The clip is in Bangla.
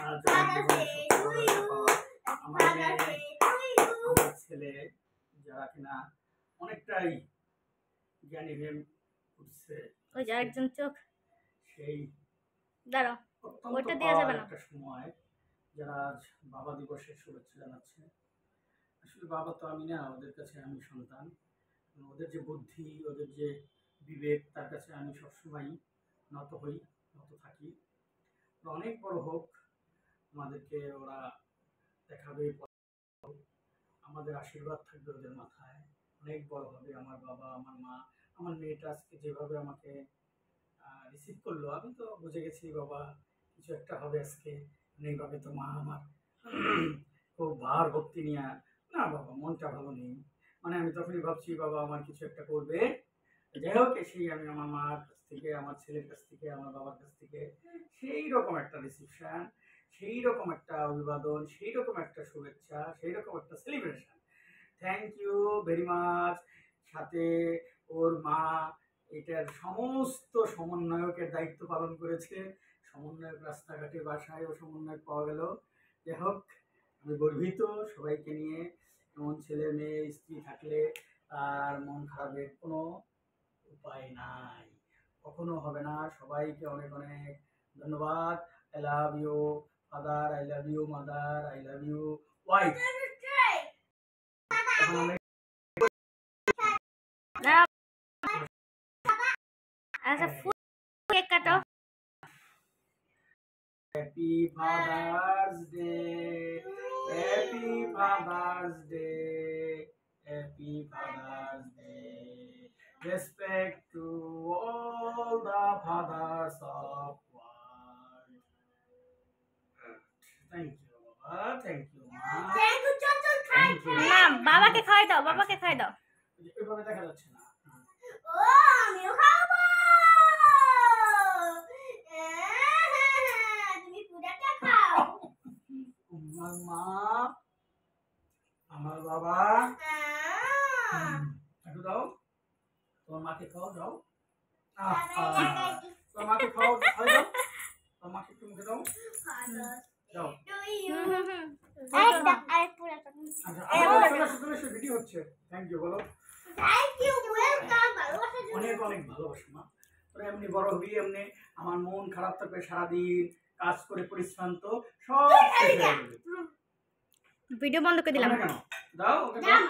আমার ছেলে যারা কিনা অনেকটাই জ্ঞানী হয়ে উঠছে, ওই যে একজন চোখ সেই দাঁড়াও ওইটা দেওয়া যাবে না। একটা সময় যারা আজ বাবা দিবসের শুভেচ্ছা জানাচ্ছে, আসলে বাবা তো আমি না, ওদের কাছে আমি সন্তান। ওদের যে বুদ্ধি, ওদের যে বিবেক, তার কাছে আমি সবসময় নত হই, নত থাকি। অনেক বড় হোক, আমাদেরকে ওরা দেখাবে, আমাদের আশীর্বাদ থাকবে ওদের মাথায়, অনেক বড় হবে। আমার বাবা, আমার মা, আমার মেয়েটা আজকে যেভাবে আমাকে রিসিভ করলো, আমি তো বুঝে গেছি বাবা কিছু একটা হবে আজকে। এইভাবে তো মা আমার খুব ভার ভক্তি নিয়ে, না বাবা মনটা ভালো নেই, মানে আমি তখনই ভাবছি বাবা আমার কিছু একটা করবে। যাই হোক, সেই আমি আমার মার কাছ থেকে, আমার ছেলের কাছ থেকে, আমার বাবার কাছ থেকে সেই রকম একটা রিসিপশন, সেই রকম একটা অভিবাদন, সেই রকম একটা শুভেচ্ছা, সেই রকম একটা celebration. Thank you very much. সাথে ওর মা এটার সমস্ত সমন্বয়কের দায়িত্ব পালন করেছে। সমন্বয়ক রাস্তাঘাটে বাসায় ও সমন্বয়ক পাওয়া গেল। যাই হোক, আমি গর্বিত সবাইকে নিয়ে। এমন ছেলে মেয়ে স্ত্রী থাকলে তার মন খারাপের কোনো উপায় নাই, কখনো হবে না। সবাইকে অনেক অনেক ধন্যবাদ। I love you father, I love you mother, I love you wife. আচ্ছা ফুল কেক কাটো। Happy Father's Day, happy Father's Day, happy Father's Day. Respect to all the fathers of world. Thank you, Baba. Thank you, Ma. Thank you. না বাবাকে খাওয়াই দাও, বাবাকে খাওয়াই দাও। এভাবে দেখা যাচ্ছে না। ও আমিও খাবো। তুমি পুরাটা খাও। আমার মা, আমার বাবা, একটু দাও, তোমার মাকে খাও, দাও। তোমার মাকে খাও, খাই দাও, তোমার মাকে একটু মুখে দাও, দাও। আচ্ছা, ভিডিও হচ্ছে। থ্যাংক ইউ বলো। Thank you, welcome. অনেক অনেক ভালোবাসা মা। তোরা এমনি বড় হবি, এমনি আমার মন খারাপ থাকবে সারাদিন কাজ করে পরিশ্রান্ত, সব শেষ হয়ে যাবে। ভিডিও বন্ধ করে দিলাম। কেন দাও, ওকে দাও।